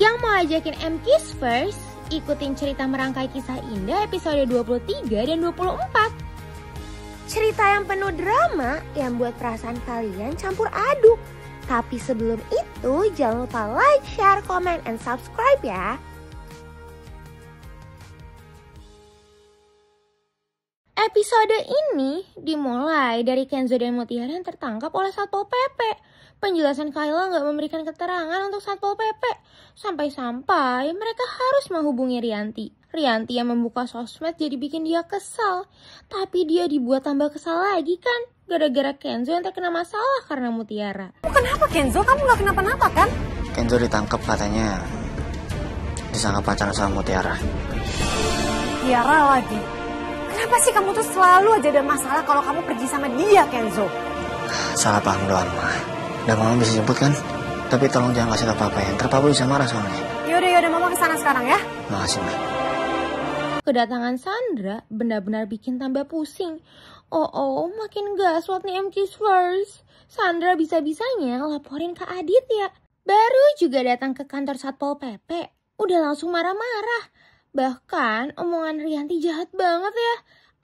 Yang mau ajakin M-Kiss First, ikutin cerita merangkai kisah indah episode 23 dan 24. Cerita yang penuh drama yang buat perasaan kalian campur aduk. Tapi sebelum itu jangan lupa like, share, comment, and subscribe ya. Episode ini dimulai dari Kenzo dan Mutiara yang tertangkap oleh Satpol PP. Penjelasan Kayla nggak memberikan keterangan untuk Satpol PP. Sampai-sampai mereka harus menghubungi Rianti. Rianti yang membuka sosmed jadi bikin dia kesal. Tapi dia dibuat tambah kesal lagi kan? Gara-gara Kenzo yang terkena masalah karena Mutiara. Kenapa Kenzo? Kamu nggak kenapa-napa kan? Kenzo ditangkap katanya disangka pacaran sama Mutiara. Tiara lagi. Kenapa sih kamu tuh selalu aja ada masalah kalau kamu pergi sama dia, Kenzo? Salah paham doang, Ma. Udah Mama bisa jemput kan? Tapi tolong jangan kasih tau Papa ya, ntar Papa bisa marah soalnya. Yaudah, Mama kesana sekarang ya. Makasih, Ma. Kedatangan Sandra benar-benar bikin tambah pusing. Makin gaswat nih M-Kiss First. Sandra bisa-bisanya laporin ke Aditya. Baru juga datang ke kantor Satpol PP, udah langsung marah-marah. Bahkan omongan Rianti jahat banget ya.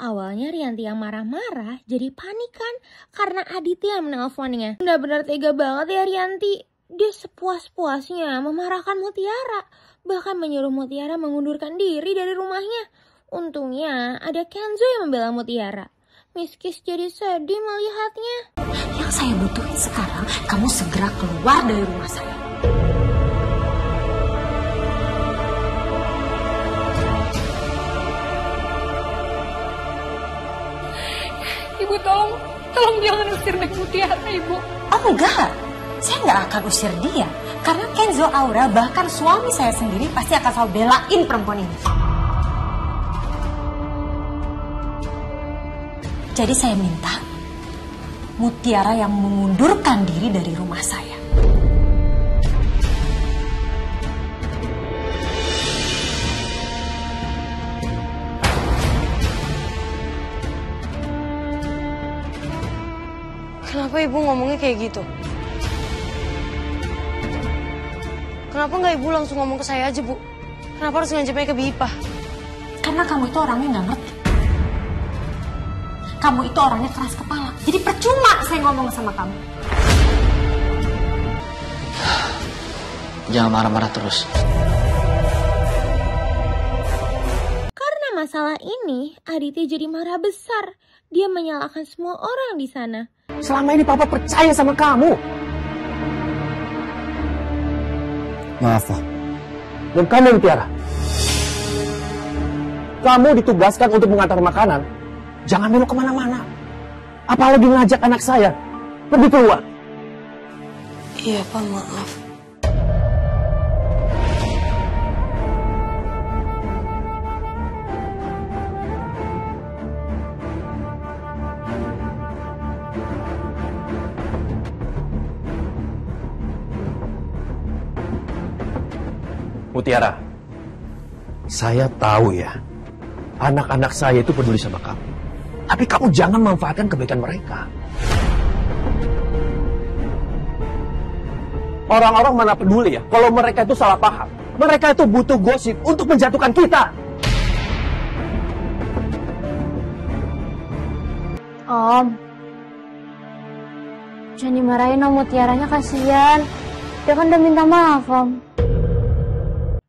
Awalnya Rianti yang marah-marah jadi panik kan karena Aditya yang menelponnya. Benar-benar tega banget ya Rianti. Dia sepuas-puasnya memarahkan Mutiara. Bahkan menyuruh Mutiara mengundurkan diri dari rumahnya. Untungnya ada Kenzo yang membela Mutiara. Miss Kiss jadi sedih melihatnya. Yang saya butuhin sekarang, kamu segera keluar dari rumah saya. Ibu tolong jangan usir Mutiara, Ibu. Oh enggak, saya nggak akan usir dia. Karena Kenzo, Aura, bahkan suami saya sendiri pasti akan selalu belain perempuan ini. Jadi saya minta Mutiara yang mengundurkan diri dari rumah saya. Kenapa Ibu ngomongnya kayak gitu? Kenapa nggak Ibu langsung ngomong ke saya aja, Bu? Kenapa harus ngancamnya ke Bipa? Karena kamu itu orangnya nggak ngerti. Kamu itu orangnya keras kepala. Jadi percuma saya ngomong sama kamu. Jangan marah-marah terus. Karena masalah ini, Aditya jadi marah besar. Dia menyalahkan semua orang di sana. Selama ini Papa percaya sama kamu. Maaf, Pak. Dan kamu, Mutiara. Kamu ditugaskan untuk mengantar makanan. Jangan belok kemana-mana. Apalagi ngajak anak saya. Pergi keluar. Iya, Pak, maaf. Mutiara, saya tahu ya, anak-anak saya itu peduli sama kamu. Tapi kamu jangan manfaatkan kebaikan mereka. Orang-orang mana peduli ya, kalau mereka itu salah paham. Mereka itu butuh gosip untuk menjatuhkan kita. Om, jangan dimarahin Om, Mutiaranya kasihan. Dia kan udah minta maaf, Om.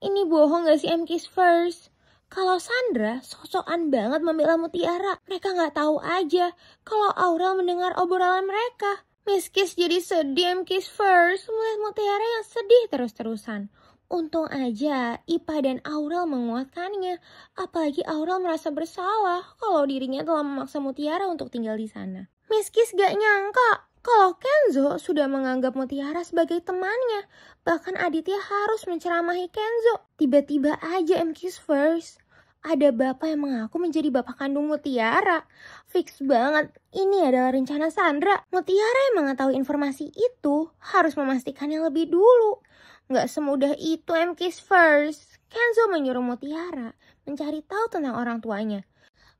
Ini bohong gak sih M-Kiss First? Kalau Sandra sosokan banget membela Mutiara. Mereka gak tahu aja kalau Aurel mendengar obrolan mereka. Miss Kiss jadi sedih M-Kiss First melihat Mutiara yang sedih terus-terusan. Untung aja Ipa dan Aurel menguatkannya. Apalagi Aurel merasa bersalah kalau dirinya telah memaksa Mutiara untuk tinggal di sana. Miss Kiss gak nyangka kalau Kenzo sudah menganggap Mutiara sebagai temannya. Bahkan Aditya harus menceramahi Kenzo. Tiba-tiba aja M-Kiss First ada bapak yang mengaku menjadi bapak kandung Mutiara. Fix banget, ini adalah rencana Sandra. Mutiara yang mengetahui informasi itu harus memastikannya lebih dulu. Gak semudah itu M-Kiss First. Kenzo menyuruh Mutiara mencari tahu tentang orang tuanya.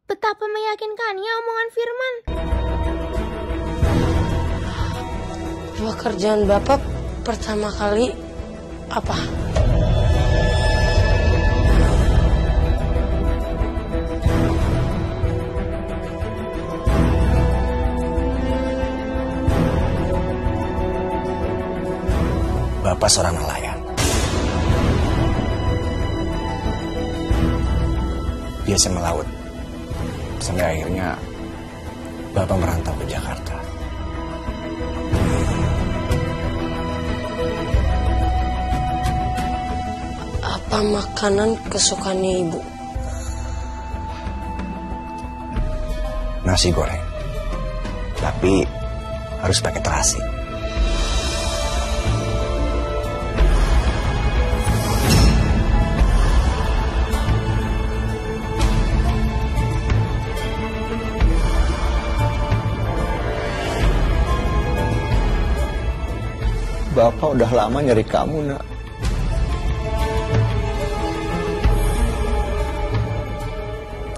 Betapa meyakinkannya omongan Firman. Pekerjaan Bapak pertama kali apa? Bapak seorang nelayan. Biasa melaut. Sampai akhirnya Bapak merantau ke Jakarta. Apa makanan kesukaannya Ibu? Nasi goreng. Tapi harus pakai terasi. Bapak udah lama nyari kamu, Nak.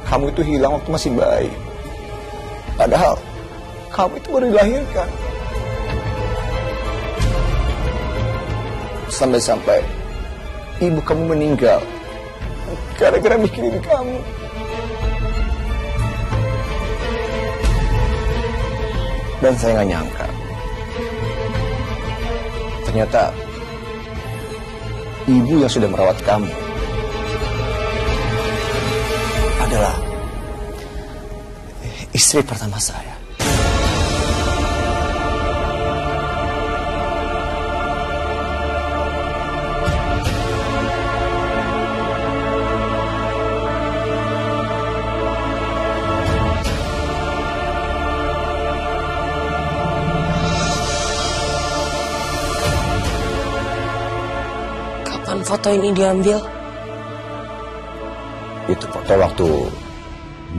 Kamu itu hilang waktu masih bayi. Padahal kamu itu baru dilahirkan. Sampai-sampai ibu kamu meninggal gara-gara mikirin kamu. Dan saya nggak nyangka, ternyata ibu yang sudah merawat kamu adalah istri pertama saya. Kapan foto ini diambil? Itu foto waktu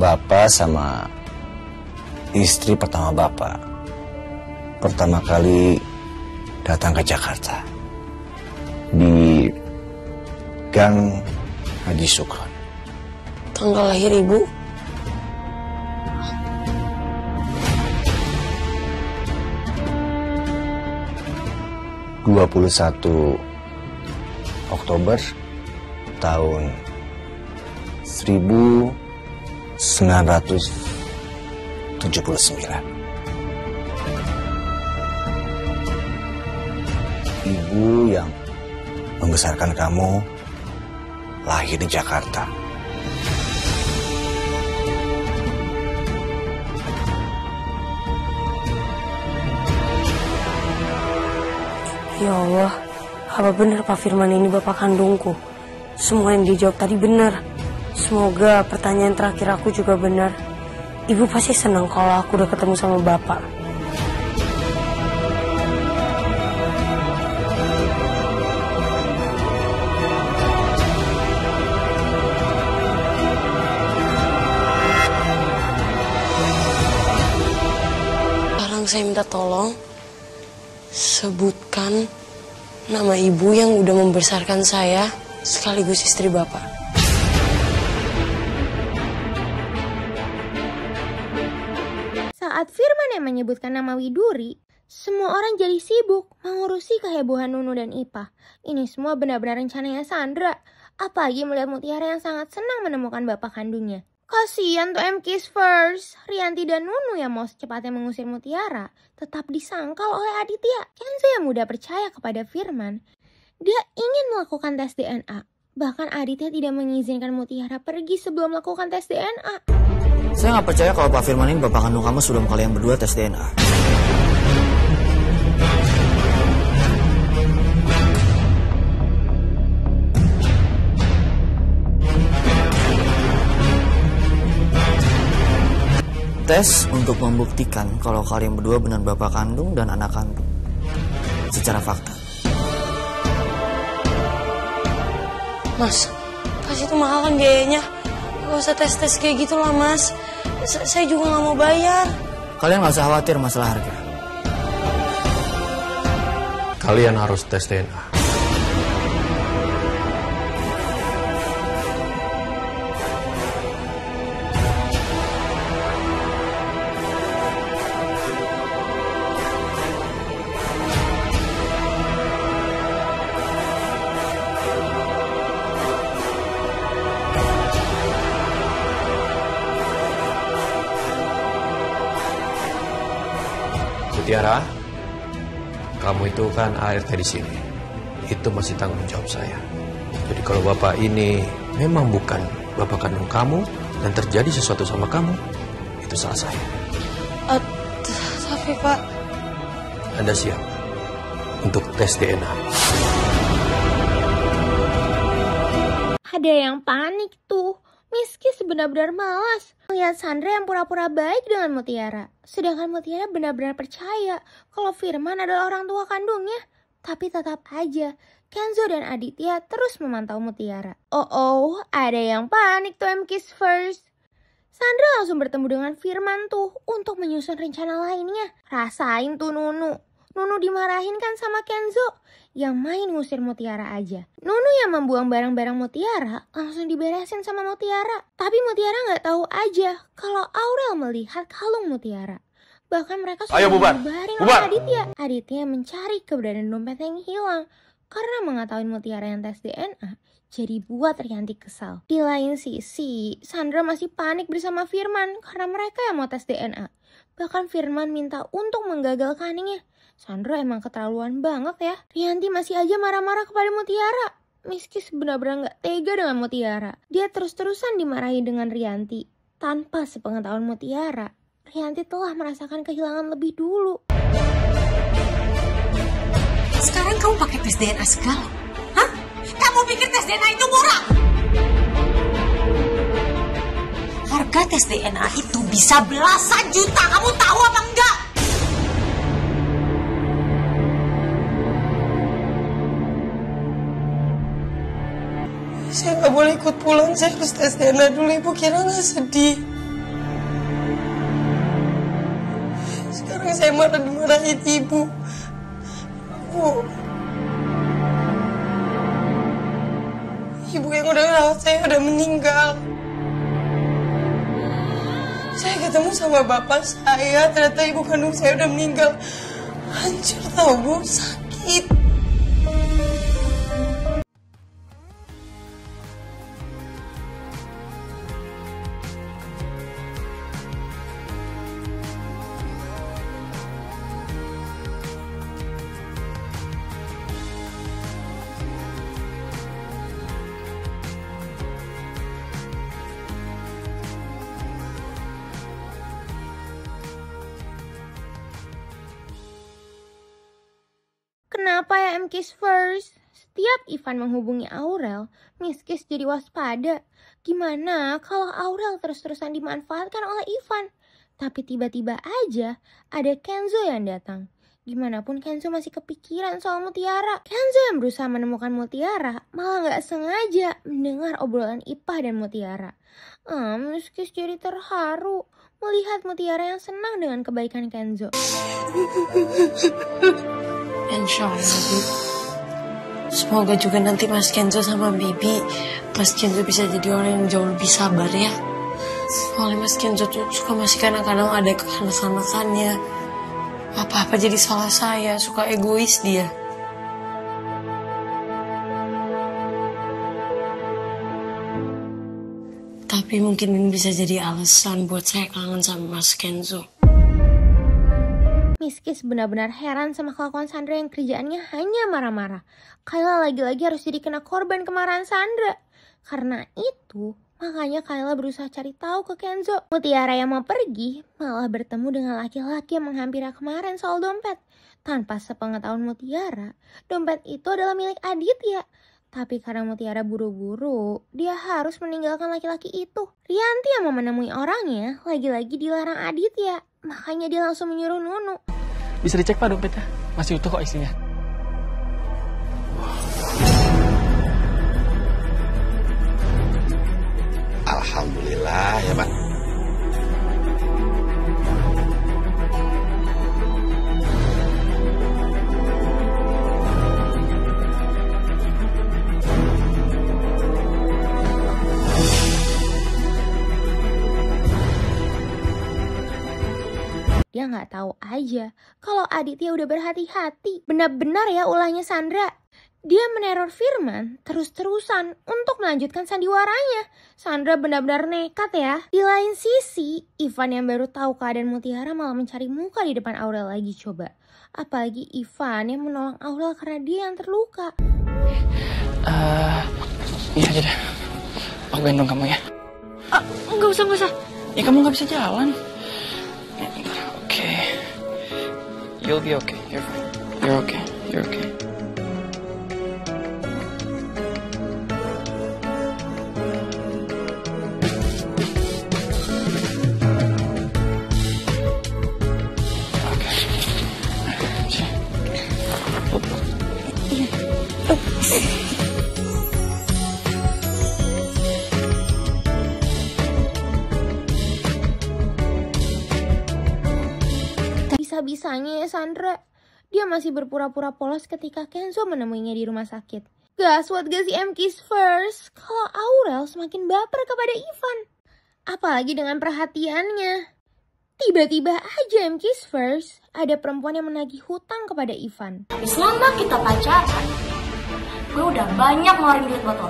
Bapak sama istri pertama Bapak pertama kali datang ke Jakarta di Gang Haji Sukron. Tanggal lahir Ibu? (21 Oktober tahun 1979. Ibu yang membesarkan kamu lahir di Jakarta. Ya Allah, apa benar Pak Firman ini bapak kandungku? Semua yang dijawab tadi benar. Semoga pertanyaan terakhir aku juga benar. Ibu pasti senang kalau aku udah ketemu sama bapak. Sekarang saya minta tolong, sebutkan nama ibu yang udah membesarkan saya sekaligus istri bapak. Saat Firman yang menyebutkan nama Widuri, semua orang jadi sibuk mengurusi kehebohan Nunu dan Ipa. Ini semua benar-benar rencananya Sandra. Apalagi melihat Mutiara yang sangat senang menemukan bapak kandungnya. Kasian tuh MK's First, Rianti dan Nunu yang mau secepatnya mengusir Mutiara tetap disangkal oleh Aditya. Kenzo yang mudah percaya kepada Firman, dia ingin melakukan tes DNA. Bahkan Aditya tidak mengizinkan Mutiara pergi sebelum melakukan tes DNA. Saya nggak percaya kalau Pak Firman ini bapak kandung kamu sebelum kalian berdua tes DNA. Tes untuk membuktikan kalau kalian berdua benar bapak kandung dan anak kandung. Secara fakta. Mas itu mahal kan biayanya. Gak usah tes-tes kayak gitu lah mas. Saya juga gak mau bayar. Kalian gak usah khawatir masalah harga. Kalian harus tes DNA. Mutiara, kamu itu kan ART di sini. itu masih tanggung jawab saya. Jadi kalau bapak ini memang bukan bapak kandung kamu dan terjadi sesuatu sama kamu, itu salah saya. Tapi Pak, Anda siap untuk tes DNA? Ada yang panik tuh. Miski benar-benar malas melihat Sandra yang pura-pura baik dengan Mutiara. Sedangkan Mutiara benar-benar percaya kalau Firman adalah orang tua kandungnya. Tapi tetap aja, Kenzo dan Aditya terus memantau Mutiara. Oh, ada yang panik tuh MKiss First. Sandra langsung bertemu dengan Firman tuh untuk menyusun rencana lainnya. Rasain tuh Nunu. Nunu dimarahin kan sama Kenzo yang main ngusir Mutiara aja. Nunu yang membuang barang-barang Mutiara langsung diberesin sama Mutiara. Tapi Mutiara nggak tahu aja kalau Aurel melihat kalung Mutiara. Bahkan mereka sudah dibubarin oleh Aditya. Aditya mencari keberadaan dompet yang hilang. Karena mengetahui Mutiara yang tes DNA, jadi buat Rianti kesal. Di lain sisi, Sandra masih panik bersama Firman karena mereka yang mau tes DNA. Bahkan Firman minta untuk menggagalkannya. Sandra emang keterlaluan banget ya. Rianti masih aja marah-marah kepada Mutiara. Miski benar-benar gak tega dengan Mutiara. Dia terus-terusan dimarahi dengan Rianti. Tanpa sepengetahuan Mutiara, Rianti telah merasakan kehilangan lebih dulu. Sekarang kamu pakai tes DNA segala? Hah? Kamu pikir tes DNA itu murah? Harga tes DNA itu bisa belasan juta. Kamu tahu apa enggak? saya nggak boleh ikut pulang. Saya harus tes DNA dulu. Ibu kira nggak sedih? Sekarang saya malah dimarahin ibu. Ibu yang udah rawat saya udah meninggal. Saya ketemu sama bapak saya, ternyata ibu kandung saya udah meninggal. Hancur tau Bu, sakit. Kenapa ya MKiss First? Setiap Ivan menghubungi Aurel, Miskis jadi waspada. Gimana kalau Aurel terus-terusan dimanfaatkan oleh Ivan? Tapi tiba-tiba aja ada Kenzo yang datang. Gimanapun Kenzo masih kepikiran soal Mutiara. Kenzo yang berusaha menemukan Mutiara malah gak sengaja mendengar obrolan Ipah dan Mutiara. Miskis jadi terharu melihat Mutiara yang senang dengan kebaikan Kenzo. Insya Allah, Bib. Semoga juga nanti Mas Kenzo sama Bibi, Mas Kenzo bisa jadi orang yang jauh lebih sabar ya. Soalnya Mas Kenzo tuh suka masih kadang-kadang ada kekanak-kanakannya. Apa-apa jadi salah saya, suka egois dia. Tapi mungkin ini bisa jadi alasan buat saya kangen sama Mas Kenzo. Miskis benar-benar heran sama kelakuan Sandra yang kerjaannya hanya marah-marah. Kayla lagi-lagi harus jadi kena korban kemarahan Sandra. Karena itu, makanya Kayla berusaha cari tahu ke Kenzo. Mutiara yang mau pergi malah bertemu dengan laki-laki yang menghampiri kemarin soal dompet. Tanpa sepengetahuan Mutiara, dompet itu adalah milik Aditya. Tapi karena Mutiara buru-buru, dia harus meninggalkan laki-laki itu. Rianti yang mau menemui orangnya lagi-lagi dilarang Aditya. Makanya dia langsung menyuruh Nunu. Bisa dicek Pak dompetnya, masih utuh kok isinya. Alhamdulillah ya Pak. Dia nggak tahu aja kalau Aditya udah berhati-hati. Benar-benar ya ulahnya Sandra. Dia meneror Firman terus-terusan untuk melanjutkan sandiwaranya. Sandra benar-benar nekat ya. Di lain sisi, Ivan yang baru tahu keadaan Mutiara malah mencari muka di depan Aurel lagi coba. Apalagi Ivan yang menolong Aurel karena dia yang terluka. Iya aja deh. Aku gendong kamu ya. Enggak usah. Ya kamu nggak bisa jalan. Oke. You'll be okay. You're fine. You're okay. You're okay. Bisa-bisanya ya Sandra, dia masih berpura-pura polos ketika Kenzo menemuinya di rumah sakit. Gaswat gak sih M-Kiss First kalau Aurel semakin baper kepada Ivan. Apalagi dengan perhatiannya. Tiba-tiba aja M-Kiss First ada perempuan yang menagih hutang kepada Ivan. Tapi selama kita pacaran, gue udah banyak ngeluarin duit buat lo.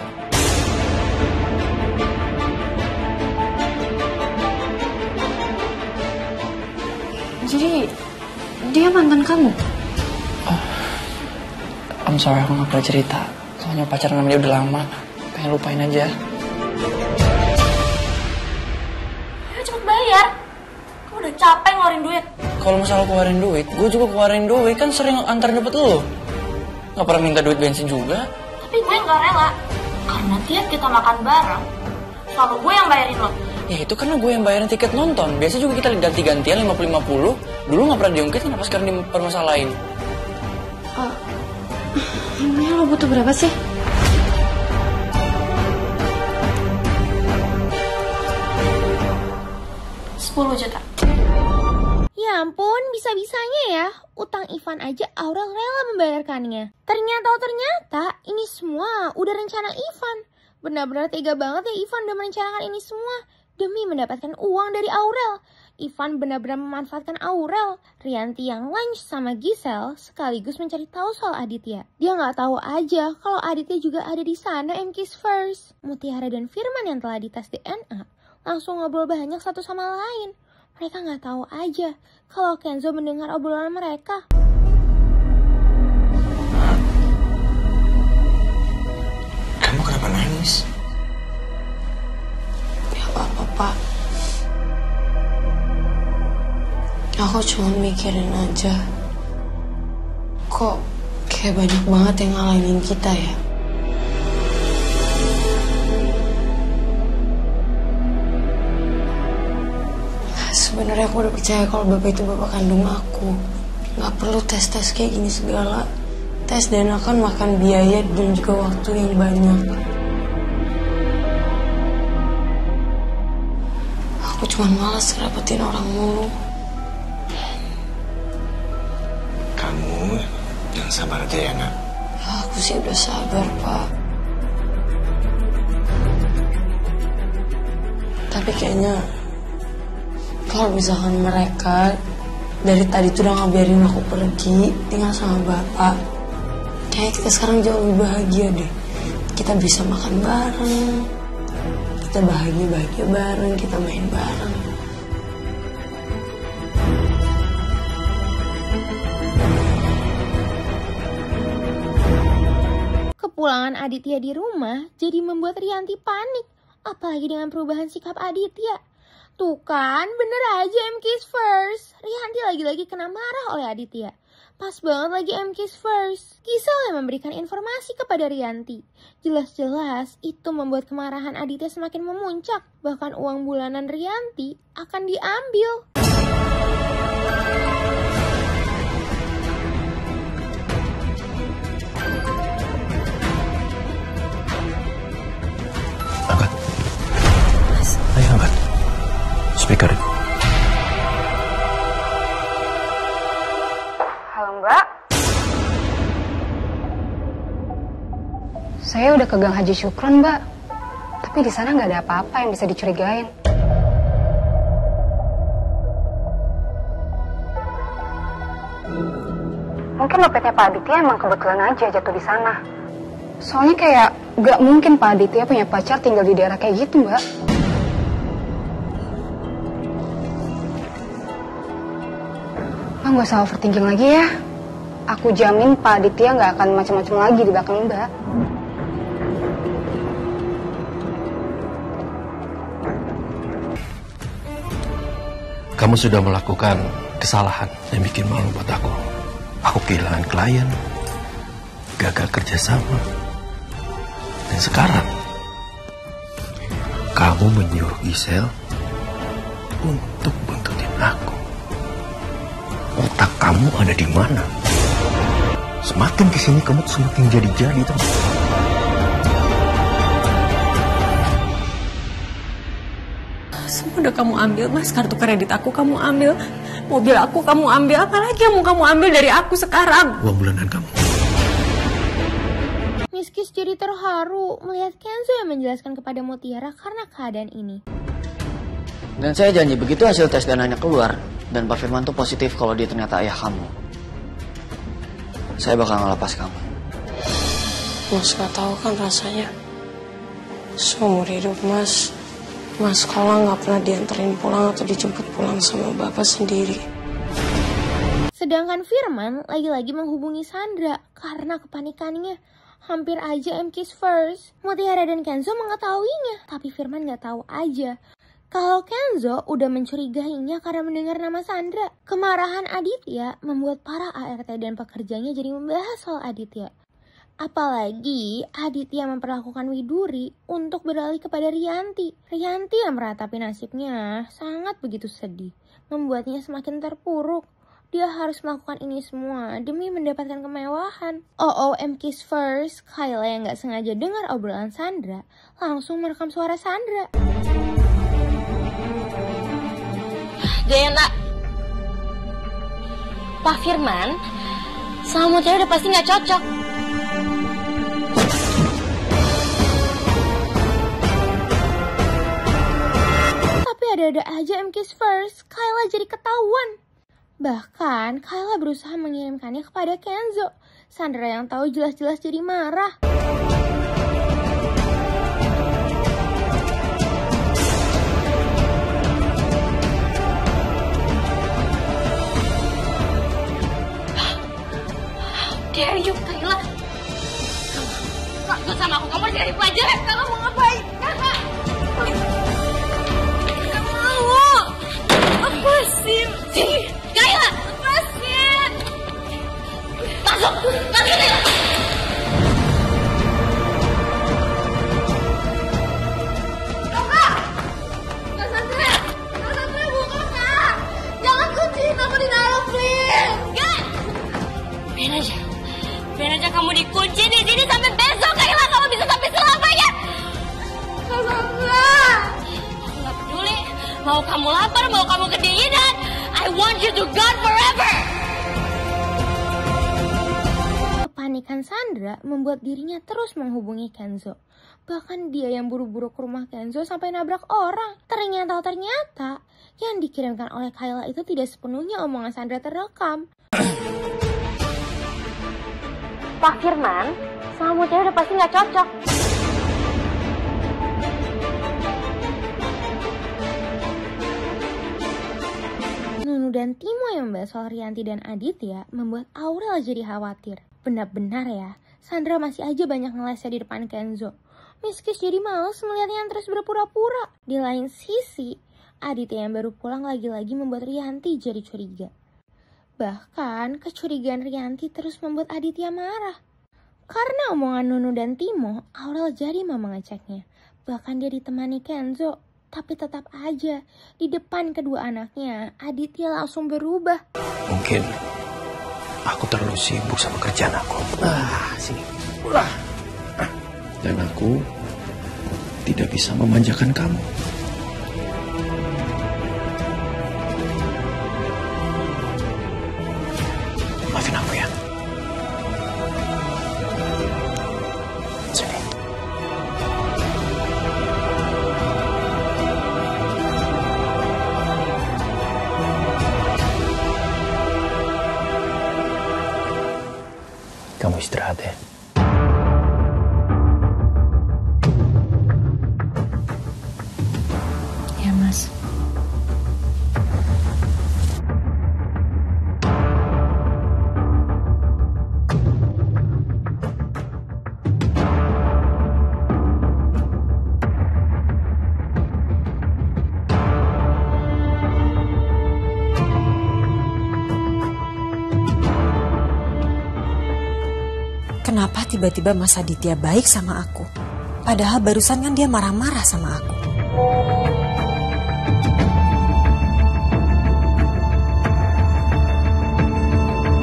Jadi, dia mantan kamu? I'm sorry, aku gak pernah cerita. Soalnya pacaran sama dia udah lama. Pengen lupain aja. Ayo cepet bayar. Gue udah capek ngeluarin duit. Kalau masalah keluarin duit, gue juga keluarin duit. Kan sering antar dapet lo. Gak pernah minta duit bensin juga. Tapi gue gak rela. Karena tiap kita makan bareng, selalu gue yang bayarin lo. Ya itu karena gue yang bayarin tiket nonton. Biasa juga kita ganti-gantian 50-50. Dulu gak pernah diungkit, kenapa sekarang dipermasalahin? Emangnya lo butuh berapa sih? $10 juta. Ya ampun, bisa-bisanya ya. Utang Ivan aja Aurel rela membayarkannya. Ternyata ini semua udah rencana Ivan. Benar-benar tega banget ya Ivan udah merencanakan ini semua demi mendapatkan uang dari Aurel. Ivan benar-benar memanfaatkan Aurel, Rianti yang lunch sama Giselle sekaligus mencari tahu soal Aditya. Dia nggak tahu aja kalau Aditya juga ada di sana M-Kiss First. Mutiara dan Firman yang telah dites DNA langsung ngobrol banyak satu sama lain. Mereka nggak tahu aja kalau Kenzo mendengar obrolan mereka. Kamu kenapa nangis? Ya apa-apa, Pak. Aku cuma mikirin aja. Kok kayak banyak banget yang ngalangin kita ya? Sebenarnya aku udah percaya kalau bapak itu bapak kandung aku. Gak perlu tes-tes kayak gini segala. Tes DNA kan makan biaya dan juga waktu yang banyak. Aku cuma malas ngerepotin orang mulu. Kamu yang sabar aja ya, nak. Ya, aku sih udah sabar, Pak. Tapi kayaknya kalau misalkan mereka dari tadi tuh udah ngabiarin aku pergi tinggal sama bapak, kayaknya kita sekarang jauh lebih bahagia deh. Kita bisa makan bareng, kita bahagia bareng, kita main bareng. Kepulangan Aditya di rumah jadi membuat Rianti panik, apalagi dengan perubahan sikap Aditya. Tuh kan, bener aja M-Kiss First. Rianti lagi-lagi kena marah oleh Aditya. Pas banget lagi M-Kiss First. Giselle yang memberikan informasi kepada Rianti. Jelas-jelas itu membuat kemarahan Aditya semakin memuncak. Bahkan uang bulanan Rianti akan diambil. Angkat. Ayo angkat. Speaker. Halo Mbak. Saya udah ke Gang Haji Syukron Mbak. Tapi di sana nggak ada apa-apa yang bisa dicurigain. Mungkin dompetnya Pak Aditya emang kebetulan aja jatuh di sana. Soalnya kayak gak mungkin Pak Aditya punya pacar tinggal di daerah kayak gitu, Mbak. Mbak gak usah overthinking lagi ya. Aku jamin Pak Aditya gak akan macam-macam lagi di belakang Mbak. Kamu sudah melakukan kesalahan yang bikin malu buat aku. Aku kehilangan klien, gagal kerjasama, dan sekarang kamu menyuruh Gisel untuk buntutin aku. Otak kamu ada di mana? Semakin kesini kamu semakin jadi-jadi tuh. Semua udah kamu ambil, Mas. Kartu kredit aku kamu ambil. Mobil aku kamu ambil. Apalagi yang mau kamu ambil dari aku sekarang? Uang bulanan kamu. Miss Kiss jadi terharu melihat Kenzo yang menjelaskan kepada Mutiara karena keadaan ini. Dan saya janji begitu hasil tes DNA-nya keluar dan Pak Firman tuh positif kalau dia ternyata ayah kamu, saya bakal ngelepas kamu. Mas gak tahu kan rasanya. Seumur hidup Mas sekolah gak pernah dianterin pulang atau dijemput pulang sama bapak sendiri. Sedangkan Firman lagi-lagi menghubungi Sandra karena kepanikannya. Hampir aja MK's first. Mutiara dan Kenzo mengetahuinya, tapi Firman gak tahu aja kalau Kenzo udah mencurigainya karena mendengar nama Sandra. Kemarahan Aditya membuat para ART dan pekerjanya jadi membahas soal Aditya. Apalagi Aditya memperlakukan Widuri untuk beralih kepada Rianti. Rianti yang meratapi nasibnya sangat begitu sedih, membuatnya semakin terpuruk. Dia harus melakukan ini semua demi mendapatkan kemewahan. MK's first, Kayla yang gak sengaja dengar obrolan Sandra langsung merekam suara Sandra. Diana, Pak Firman sama Mutiara udah pasti gak cocok. Tapi ada-ada aja MK's first, Kayla jadi ketahuan. Bahkan Kayla berusaha mengirimkannya kepada Kenzo. Sandra yang tahu jelas-jelas jadi marah. Dare you, Kayla? Kamu ikut sama aku, kamu jadi pelajaran. Kamu mau ngapain? Kakak! Kamu mau? Lepasin! Sini! Kayla! Lepasin! Masuk! Masuk, Kayla! Kakak! Kak Sandra! Kak Sandra, buka, Kak! Jangan kunciin aku di dalam, please! Gak! Biar aja kamu dikunci di sini sampai besok, Kayla. Kamu bisa sampai selamanya. Kak Sandra! Aku gak peduli. Mau kamu lapar, mau kamu kedinginan. I want you to gone forever. Kepanikan Sandra membuat dirinya terus menghubungi Kenzo. Bahkan dia yang buru-buru ke rumah Kenzo sampai nabrak orang. Ternyata yang dikirimkan oleh Kayla itu tidak sepenuhnya omongan Sandra terekam. Pak Firman sama Mutiara udah pasti gak cocok. Nunu dan Timo yang membahas soal Rianti dan Aditya membuat Aurel jadi khawatir. Benar-benar ya, Sandra masih aja banyak ngelesnya di depan Kenzo. Miss Kiss jadi males melihatnya yang terus berpura-pura. Di lain sisi, Aditya yang baru pulang lagi-lagi membuat Rianti jadi curiga. Bahkan kecurigaan Rianti terus membuat Aditya marah. Karena omongan Nunu dan Timo, Aurel jadi mau mengeceknya. Bahkan dia ditemani Kenzo. Tapi tetap aja, di depan kedua anaknya, Aditya langsung berubah. Mungkin aku terlalu sibuk sama kerjaan aku. Sini. Dan aku tidak bisa memanjakan kamu. Maafin aku ya. Sini. Kamu istirahat ya. tiba-tiba Mas Aditya baik sama aku. Padahal barusan kan dia marah-marah sama aku.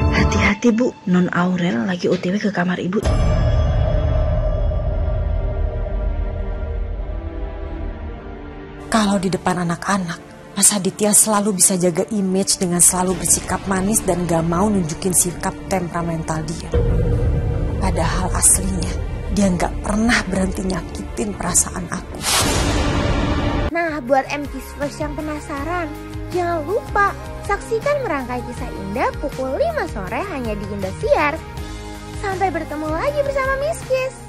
Hati-hati Bu, Non Aurel lagi OTW ke kamar Ibu. Kalau di depan anak-anak, Mas Aditya selalu bisa jaga image dengan selalu bersikap manis dan gak mau nunjukin sikap temperamental dia. Padahal aslinya, dia gak pernah berhenti nyakitin perasaan aku. Nah, buat MKisFirst yang penasaran, jangan lupa saksikan Merangkai Kisah Indah pukul 5 sore hanya di Indosiar. Sampai bertemu lagi bersama Miss Kiss.